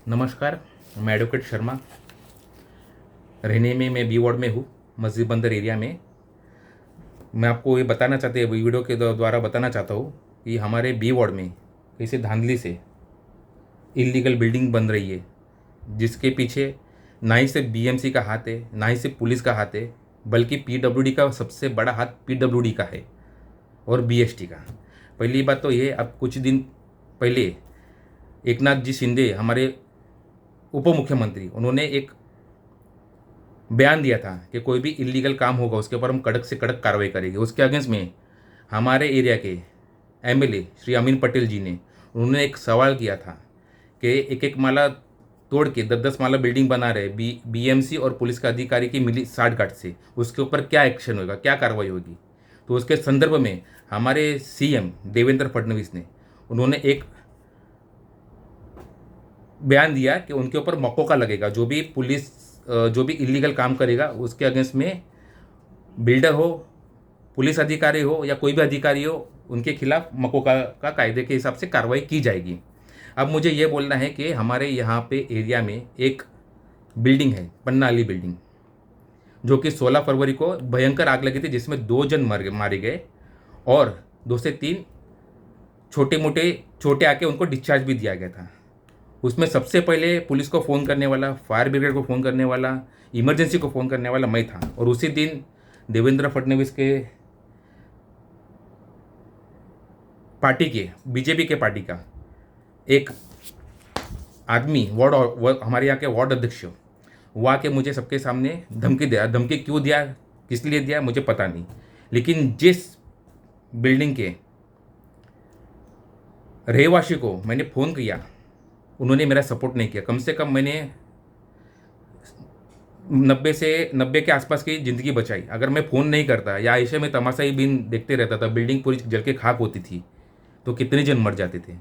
नमस्कार। मैं एडवोकेट शर्मा। रहने में मैं बी वार्ड में हूँ, मस्जिद बंदर एरिया में। मैं आपको ये बताना चाहते वीडियो के द्वारा बताना चाहता हूँ कि हमारे बी वार्ड में किसी धांधली से इलीगल बिल्डिंग बन रही है, जिसके पीछे ना ही सिर्फ बीएमसी का हाथ है, ना ही सिर्फ पुलिस का हाथ है, बल्कि पीडब्ल्यूडी का सबसे बड़ा हाथ पीडब्ल्यूडी का है और बीएसटी का। पहली बात तो ये, अब कुछ दिन पहले एकनाथ जी शिंदे, हमारे उप मुख्यमंत्री, उन्होंने एक बयान दिया था कि कोई भी इलीगल काम होगा उसके ऊपर हम कड़क से कड़क कार्रवाई करेंगे। उसके अगेंस्ट में हमारे एरिया के एमएलए श्री अमीन पटेल जी ने, उन्होंने एक सवाल किया था कि एक एक माला तोड़ के 10-10 माला बिल्डिंग बना रहे बीएमसी और पुलिस का अधिकारी की मिली साठगांठ से, उसके ऊपर क्या एक्शन होगा, क्या कार्रवाई होगी। तो उसके संदर्भ में हमारे सीएम देवेंद्र फडणवीस ने, उन्होंने एक बयान दिया कि उनके ऊपर मकोका लगेगा। जो भी इलीगल काम करेगा उसके अगेंस्ट में बिल्डर हो, पुलिस अधिकारी हो या कोई भी अधिकारी हो, उनके खिलाफ मकोका का कायदे के हिसाब से कार्रवाई की जाएगी। अब मुझे ये बोलना है कि हमारे यहाँ पे एरिया में एक बिल्डिंग है, पन्ना अली बिल्डिंग, जो कि 16 फरवरी को भयंकर आग लगी थी, जिसमें 2 जन मारे गए और 2 से 3 छोटे आके उनको डिस्चार्ज भी दिया गया था। उसमें सबसे पहले पुलिस को फ़ोन करने वाला, फायर ब्रिगेड को फ़ोन करने वाला, इमरजेंसी को फ़ोन करने वाला मैं था। और उसी दिन देवेंद्र फडणवीस के पार्टी के, बीजेपी के पार्टी का एक आदमी, हमारे यहाँ के वार्ड अध्यक्ष, वो आके मुझे सबके सामने धमकी दिया। धमकी क्यों दिया, किस लिए दिया, मुझे पता नहीं। लेकिन जिस बिल्डिंग के रहवासी को मैंने फ़ोन किया, उन्होंने मेरा सपोर्ट नहीं किया। कम से कम मैंने 90 के आसपास की ज़िंदगी बचाई। अगर मैं फ़ोन नहीं करता या ऐसे में तमाशाई बिन देखते रहता था, बिल्डिंग पूरी जल के खाक होती थी, तो कितने जन मर जाते थे।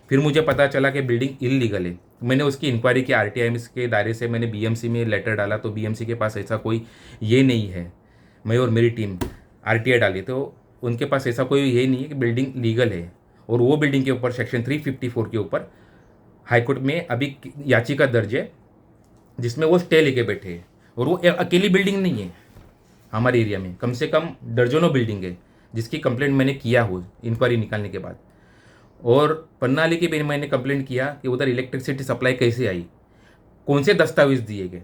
फिर मुझे पता चला कि बिल्डिंग इलीगल है। मैंने उसकी इंक्वायरी की, आरटीआई के दायरे से मैंने बीएमसी में लेटर डाला, तो बीएमसी के पास ऐसा कोई ये नहीं है। मैं और मेरी टीम आरटीआई डाली तो उनके पास ऐसा कोई ये नहीं है कि बिल्डिंग लीगल है। और वो बिल्डिंग के ऊपर सेक्शन 354 के ऊपर हाईकोर्ट में अभी याचिका दर्ज है, जिसमें वो स्टे लेके बैठे हैं। और वो अकेली बिल्डिंग नहीं है, हमारे एरिया में कम से कम दर्जनों बिल्डिंग है जिसकी कंप्लेंट मैंने किया हो इंक्वायरी निकालने के बाद। और पन्नाली की भी मैंने कंप्लेंट किया कि उधर इलेक्ट्रिसिटी सप्लाई कैसे आई, कौन से दस्तावेज दिए गए,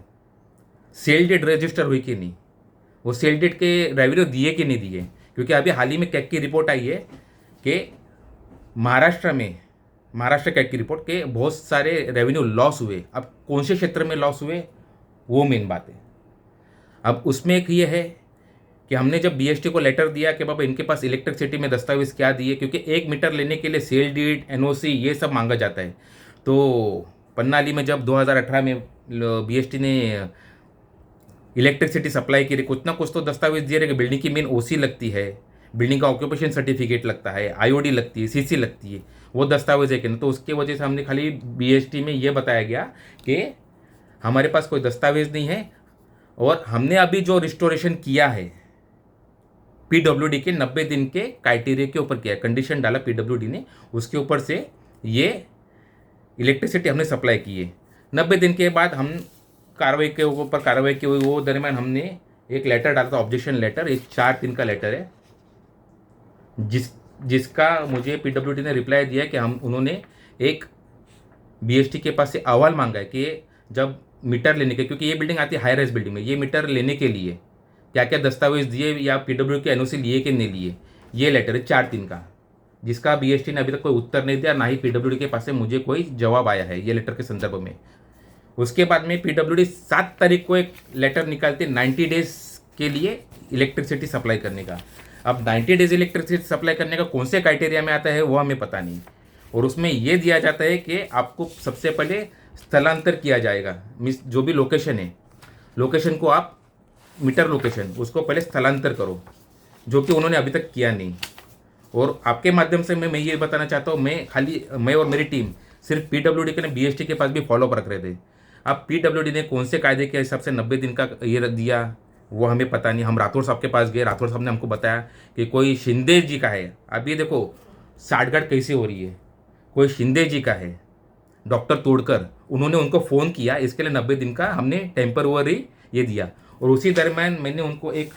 सेल डेट रजिस्टर हुई कि नहीं, वो सेल डेट के रेवेन्यू दिए कि नहीं दिए। क्योंकि अभी हाल ही में कैग की रिपोर्ट आई है कि महाराष्ट्र कैग की रिपोर्ट के बहुत सारे रेवेन्यू लॉस हुए। अब कौन से क्षेत्र में लॉस हुए, वो मेन बात है। अब उसमें एक ये है कि हमने जब बीएसटी को लेटर दिया कि बाबा इनके पास इलेक्ट्रिसिटी में दस्तावेज क्या दिए, क्योंकि 1 मीटर लेने के लिए सेल डीड, एनओसी ये सब मांगा जाता है। तो पन्नाली में जब 2018 में बीएसटी ने इलेक्ट्रिसिटी सप्लाई के लिए कुछ ना कुछ तो दस्तावेज दिए रहे कि बिल्डिंग की मेन ओसी लगती है, बिल्डिंग का ऑक्यूपेशन सर्टिफिकेट लगता है, आईओडी लगती है, सीसी लगती है, वो दस्तावेज है कि नहीं। तो उसके वजह से हमने खाली बीएसटी में ये बताया गया कि हमारे पास कोई दस्तावेज नहीं है। और हमने अभी जो रिस्टोरेशन किया है पीडब्ल्यूडी के 90 दिन के क्राइटेरिया के ऊपर किया, कंडीशन डाला पीडब्ल्यूडी ने, उसके ऊपर से ये इलेक्ट्रिसिटी हमने सप्लाई की है। 90 दिन के बाद हम कार्रवाई के ऊपर कार्रवाई की हुई, वो दरमियान हमने एक लेटर डाला था, ऑब्जेक्शन लेटर, एक 4 दिन का लेटर है, जिसका मुझे पीडब्ल्यूडी ने रिप्लाई दिया कि उन्होंने एक बीएसटी के पास से अहवाल मांगा है कि जब मीटर लेने के, क्योंकि ये बिल्डिंग आती है हाई राइज बिल्डिंग में, ये मीटर लेने के लिए क्या क्या दस्तावेज दिए या पीडब्ल्यू के एनओसी लिए कि नहीं लिए। ये लेटर है 4 दिन का, जिसका बीएसटी ने अभी तक कोई उत्तर नहीं दिया, ना ही पीडब्ल्यूडी के पास से मुझे कोई जवाब आया है ये लेटर के संदर्भ में। उसके बाद में पीडब्ल्यूडी 7 तारीख को एक लेटर निकालते 90 डेज के लिए इलेक्ट्रिसिटी सप्लाई करने का। अब 90 डेज इलेक्ट्रिसिटी सप्लाई करने का कौन से क्राइटेरिया में आता है वो हमें पता नहीं। और उसमें यह दिया जाता है कि आपको सबसे पहले स्थलांतर किया जाएगा, मीन्स जो भी लोकेशन है, लोकेशन को आप मीटर लोकेशन उसको पहले स्थलांतर करो, जो कि उन्होंने अभी तक किया नहीं। और आपके माध्यम से मैं ये बताना चाहता हूँ, मैं और मेरी टीम सिर्फ पीडब्ल्यूडी के बीएसटी के पास भी फॉलोअप रख रहे थे। अब पीडब्ल्यूडी ने कौन से कायदे के हिसाब से 90 दिन का ये दिया वो हमें पता नहीं। हम राठौर साहब के पास गए, राठौर साहब ने हमको बताया कि कोई शिंदे जी का है। अब ये देखो साठगांठ कैसे हो रही है, कोई शिंदे जी का है, डॉक्टर तोड़कर, उन्होंने उनको फ़ोन किया, इसके लिए 90 दिन का हमने टेम्परवरी ये दिया। और उसी दरम्यान मैंने उनको एक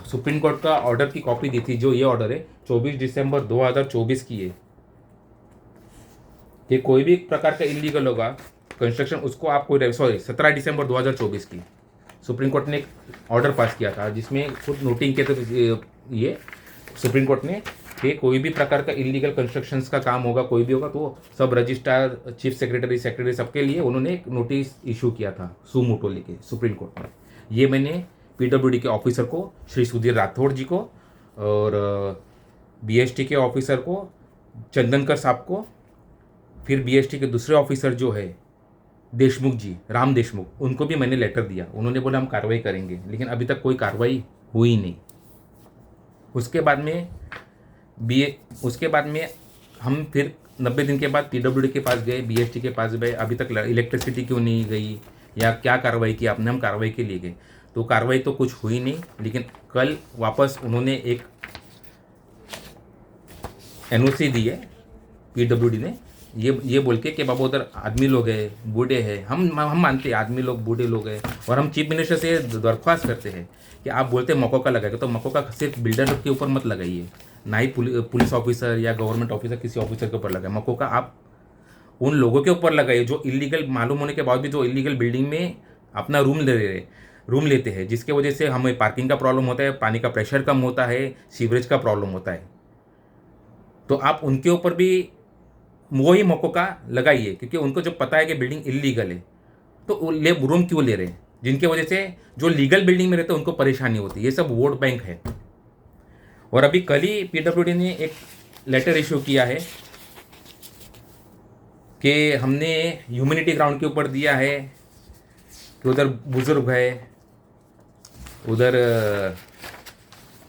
सुप्रीम कोर्ट का ऑर्डर की कॉपी दी थी, जो ये ऑर्डर है 24 दिसंबर 2024 की है कि कोई भी प्रकार का इलीगल होगा कंस्ट्रक्शन, उसको आप कोई 17 दिसंबर 2024 की सुप्रीम कोर्ट ने एक ऑर्डर पास किया था, जिसमें खुद नोटिंग के तो ये सुप्रीम कोर्ट ने कि कोई भी प्रकार का इलीगल कंस्ट्रक्शंस का काम होगा, कोई भी होगा, तो सब रजिस्ट्रार, चीफ सेक्रेटरी सबके लिए उन्होंने एक नोटिस इशू किया था सुमोटो लेके सुप्रीम कोर्ट में। ये मैंने पीडब्ल्यूडी के ऑफिसर को, श्री सुधीर राठौड़ जी को, और बीएसटी के ऑफिसर को, चंदनकर साहब को, फिर बीएसटी के दूसरे ऑफिसर जो है देशमुख जी, राम देशमुख, उनको भी मैंने लेटर दिया। उन्होंने बोला हम कार्रवाई करेंगे, लेकिन अभी तक कोई कार्रवाई हुई नहीं। उसके बाद में हम फिर 90 दिन के बाद पीडब्ल्यूडी के पास गए, बीएसटी के पास गए, अभी तक इलेक्ट्रिसिटी क्यों नहीं गई या क्या कार्रवाई की आपने, हम कार्रवाई के लिए गए, तो कार्रवाई तो कुछ हुई नहीं। लेकिन कल वापस उन्होंने एक एनओसी दी है पीडब्ल्यूडी ने, ये बोल के कि बाबा उधर आदमी लोग हैं, बूढ़े हैं, हम मानते हैं आदमी लोग बूढ़े लोग हैं, और हम चीफ मिनिस्टर से दरख्वास्त करते हैं कि आप बोलते हैं मकोका लगाएगा, तो मकोका सिर्फ बिल्डर के ऊपर मत लगाइए, ना ही पुलिस ऑफिसर या गवर्नमेंट ऑफिसर किसी ऑफिसर के ऊपर लगाए। मकोका आप उन लोगों के ऊपर लगाइए जो इलीगल मालूम होने के बाद भी जो इलीगल बिल्डिंग में अपना रूम लेते हैं, जिसके वजह से हमें पार्किंग का प्रॉब्लम होता है, पानी का प्रेशर कम होता है, सीवरेज का प्रॉब्लम होता है। तो आप उनके ऊपर भी वही मकोका लगाइए, क्योंकि उनको जो पता है कि बिल्डिंग इलीगल है, तो रूम क्यों ले रहे हैं, जिनके वजह से जो लीगल बिल्डिंग में रहते हैं उनको परेशानी होती है। ये सब वोट बैंक है। और अभी कल ही पीडब्ल्यूडी ने एक लेटर इशू किया है कि हमने ह्यूमैनिटी ग्राउंड के ऊपर दिया है कि उधर बुजुर्ग है, उधर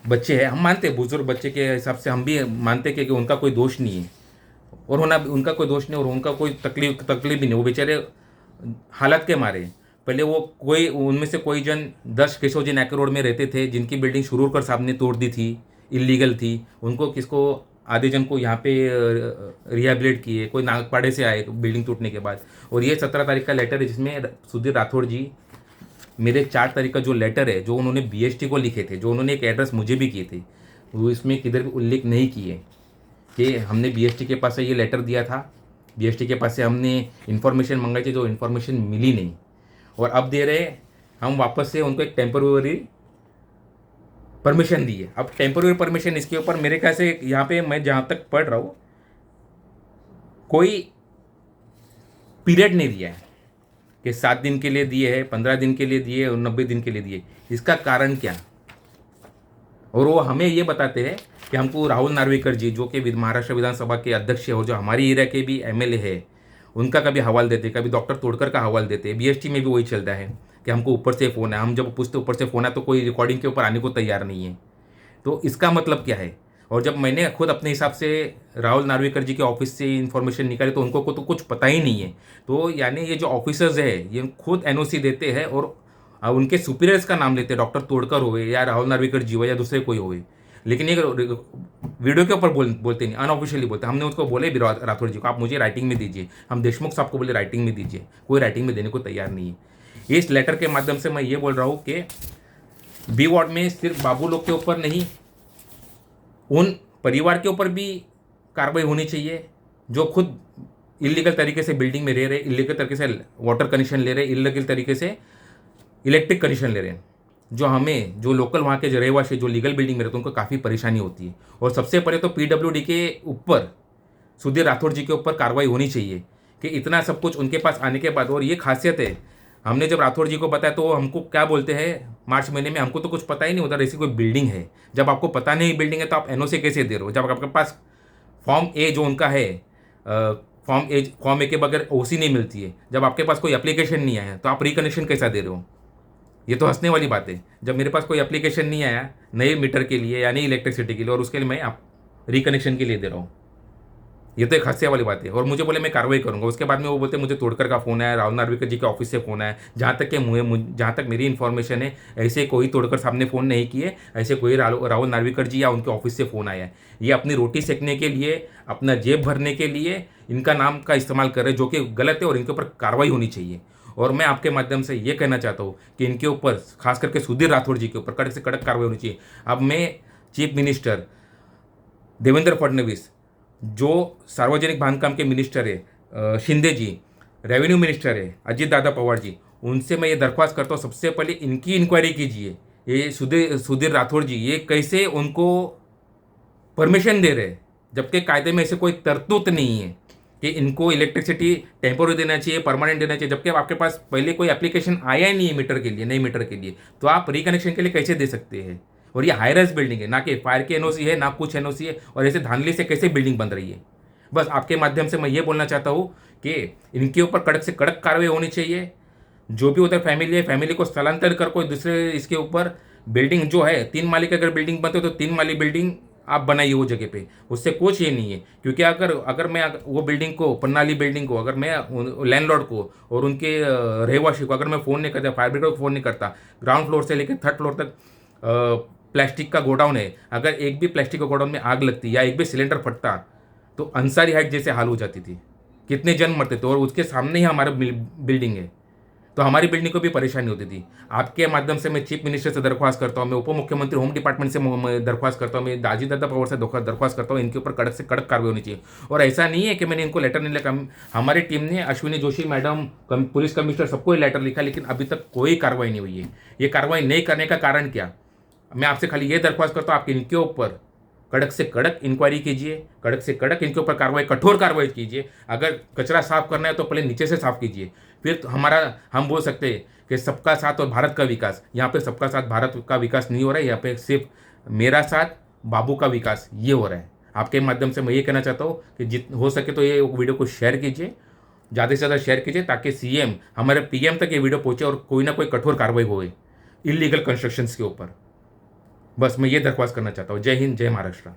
बच्चे हैं, हम मानते हैं बुजुर्ग बच्चे के हिसाब से हम भी मानते हैं कि उनका कोई दोष नहीं है, और उनका कोई दोष नहीं, और उनका कोई तकलीफ भी नहीं, वो बेचारे हालत के मारे। पहले वो कोई उनमें से कोई जन 10 केशवजी नायकर रोड में रहते थे, जिनकी बिल्डिंग शुरूरकर साहब ने तोड़ दी थी, इलीगल थी, उनको किसको आधे जन को यहाँ पे रिहेबिलिट किए, कोई नागपाड़े से आए बिल्डिंग टूटने के बाद। और ये 17 तारीख का लेटर है, जिसमें सुधीर राठौड़ जी मेरे 4 तारीख का जो लेटर है, जो उन्होंने बीएसटी को लिखे थे, जो उन्होंने एक एड्रेस मुझे भी किए थे, वो इसमें किधर भी उल्लेख नहीं किए कि हमने बीएसटी के पास से ये लेटर दिया था, बीएसटी के पास से हमने इन्फॉर्मेशन मंगाई थी, जो इन्फॉर्मेशन मिली नहीं, और अब दे रहे हम वापस से उनको एक टेम्पररी परमिशन दी है। अब टेम्पररी परमिशन इसके ऊपर मेरे ख्याल से यहाँ पे मैं जहाँ तक पढ़ रहा हूँ कोई पीरियड नहीं दिया है कि 7 दिन के लिए दिए है, 15 दिन के लिए दिए और 90 दिन के लिए दिए। इसका कारण क्या? और वो हमें ये बताते हैं कि हमको राहुल नार्वेकर जी, जो कि महाराष्ट्र विधानसभा के अध्यक्ष है और जो हमारी एरिया के भी एमएलए है, उनका कभी हवाल देते, कभी डॉक्टर तोड़कर का हवाल देते। बीएसटी में भी वही चलता है कि हमको ऊपर से फ़ोन है, हम जब पूछते ऊपर से फ़ोन है तो कोई रिकॉर्डिंग के ऊपर आने को तैयार नहीं है। तो इसका मतलब क्या है? और जब मैंने खुद अपने हिसाब से राहुल नार्वेकर जी के ऑफिस से इन्फॉर्मेशन निकाली तो उनको को तो कुछ पता ही नहीं है। तो यानी ये जो ऑफिसर्स है ये खुद एनओसी देते हैं और उनके सुपीरियर्स का नाम लेते हैं, डॉक्टर तोड़कर हुए या राहुल नार्वेकर जी हुए या दूसरे कोई हुए, लेकिन ये वीडियो के ऊपर बोलते नहीं, अनऑफिशियली बोलते। हमने उसको बोले भी राठौर जी को आप मुझे राइटिंग में दीजिए, हम देशमुख साहब को बोले राइटिंग में दीजिए, कोई राइटिंग में देने को तैयार नहीं है। इस लेटर के माध्यम से मैं ये बोल रहा हूँ कि बी वार्ड में सिर्फ बाबू लोग के ऊपर नहीं, उन परिवार के ऊपर भी कार्रवाई होनी चाहिए जो खुद इलीगल तरीके से बिल्डिंग में रह रहे, इलीगल तरीके से वाटर कनेक्शन ले रहे, इलीगल तरीके से इलेक्ट्रिक कनेक्शन ले रहे हैं। जो हमें जो लोकल वहाँ के जो रहवासी जो लीगल बिल्डिंग में रहते हैं उनको काफ़ी परेशानी होती है। और सबसे पहले तो पीडब्ल्यूडी के ऊपर, सुधीर राठौड़ जी के ऊपर कार्रवाई होनी चाहिए कि इतना सब कुछ उनके पास आने के बाद। और ये खासियत है, हमने जब राठौड़ जी को बताया तो हमको क्या बोलते हैं मार्च महीने में, हमको तो कुछ पता ही नहीं उधर ऐसी कोई बिल्डिंग है। जब आपको पता नहीं बिल्डिंग है तो आप एनओसी कैसे दे रहे हो? जब आपके पास फॉर्म ए जो उनका है, फॉर्म ए के बगैर ओसी नहीं मिलती है, जब आपके पास कोई एप्लीकेशन नहीं आया तो आप रिकनेक्शन कैसा दे रहे हो? ये तो हंसने वाली बात है। जब मेरे पास कोई एप्लीकेशन नहीं आया नए मीटर के लिए या नई इलेक्ट्रिसिटी के लिए और उसके लिए मैं आप रिकनेक्शन के लिए दे रहा हूँ, ये तो एक हास्य वाली बात है। और मुझे बोले मैं कार्रवाई करूंगा, उसके बाद में वो बोलते मुझे तोड़कर का फ़ोन आया, राहुल नार्वेकर जी के ऑफिस से फ़ोन आया। जहाँ तक कि जहाँ तक मेरी इन्फॉर्मेशन है, ऐसे कोई तोड़कर साहब ने फ़ोन नहीं किए, ऐसे कोई राहुल नार्वेकर जी या उनके ऑफिस से फ़ोन आया है। ये अपनी रोटी सेकने के लिए, अपना जेब भरने के लिए इनका नाम का इस्तेमाल कर रहे हैं, जो कि गलत है और इनके ऊपर कार्रवाई होनी चाहिए। और मैं आपके माध्यम से ये कहना चाहता हूँ कि इनके ऊपर, खास करके सुधीर राठौड़ जी के ऊपर कड़क से कड़क कार्रवाई होनी चाहिए। अब मैं चीफ मिनिस्टर देवेंद्र फडणवीस, जो सार्वजनिक बांधकाम के मिनिस्टर है शिंदे जी, रेवेन्यू मिनिस्टर है अजीत दादा पवार जी, उनसे मैं ये दरख्वास्त करता हूँ, सबसे पहले इनकी इंक्वायरी कीजिए। ये सुधीर राठौड़ जी ये कैसे उनको परमिशन दे रहे हैं, जबकि कायदे में ऐसे कोई तरतूत नहीं है कि इनको इलेक्ट्रिसिटी टेम्पोररी देना चाहिए, परमानेंट देना चाहिए, जबकि आपके पास पहले कोई एप्लीकेशन आया ही नहीं है मीटर के लिए, नई मीटर के लिए, तो आप रिकनेक्शन के लिए कैसे दे सकते हैं? और ये हाई राइज बिल्डिंग है, ना कि फायर की एनओसी है, ना कुछ एनओसी है, और ऐसे धांधली से कैसे बिल्डिंग बन रही है? बस आपके माध्यम से मैं ये बोलना चाहता हूँ कि इनके ऊपर कड़क से कड़क कार्रवाई होनी चाहिए। जो भी उधर फैमिली है, फैमिली को स्थलांतर कर कोई दूसरे इसके ऊपर बिल्डिंग जो है 3 माली की अगर बिल्डिंग बनते हो तो 3 माली बिल्डिंग आप बनाइए वो जगह पे, उससे कुछ ये नहीं है। क्योंकि अगर मैं वो बिल्डिंग को, पन्नाली बिल्डिंग को, अगर मैं लैंडलॉर्ड को और उनके रहवासी को अगर मैं फ़ोन नहीं करता, फायर ब्रिगेड को फ़ोन नहीं करता, ग्राउंड फ्लोर से लेकर 3rd फ्लोर तक प्लास्टिक का गोडाउन है, अगर एक भी प्लास्टिक का गोडाउन में आग लगती या एक भी सिलेंडर फटता तो अंसारी हाइट जैसे हाल हो जाती थी, कितने जन मरते थे। और उसके सामने ही हमारा बिल्डिंग है, तो हमारी बिल्डिंग को भी परेशानी होती थी। आपके माध्यम से मैं चीफ मिनिस्टर से दरख्वास्त करता हूँ, मैं उप मुख्यमंत्री होम डिपार्टमेंट से मैं दरख्वास्त करता हूँ, मैं अजीत दादा पवार से दरख्वास्त करता हूँ, इनके ऊपर कड़क से कड़क कार्रवाई होनी चाहिए। और ऐसा नहीं है कि मैंने इनको लेटर नहीं लिखा, हमारी टीम ने Ashwini Joshi madam, police commissioner, सबको लेटर लिखा, लेकिन अभी तक कोई कार्रवाई नहीं हुई है। ये कार्रवाई नहीं करने का कारण क्या? मैं आपसे खाली ये दरख्वास्त करता हूँ, आप इनके ऊपर कड़क से कड़क इंक्वायरी कीजिए, कड़क से कड़क इनके ऊपर कार्रवाई, कठोर कार्रवाई कीजिए। अगर कचरा साफ करना है तो पहले नीचे से साफ कीजिए, फिर तो हम बोल सकते हैं कि सबका साथ और भारत का विकास। यहाँ पे सबका साथ भारत का विकास नहीं हो रहा है, यहाँ पे सिर्फ मेरा साथ बाबू का विकास ये हो रहा है। आपके माध्यम से मैं ये कहना चाहता हूँ कि जित हो सके तो ये वीडियो को शेयर कीजिए, ज़्यादा से ज़्यादा शेयर कीजिए, ताकि सीएम, हमारे पीएम तक ये वीडियो पहुँचे और कोई ना कोई कठोर कार्रवाई होए इलीगल कंस्ट्रक्शंस के ऊपर। बस मैं ये दरख्वास्त करना चाहता हूँ। जय हिंद, जय महाराष्ट्र।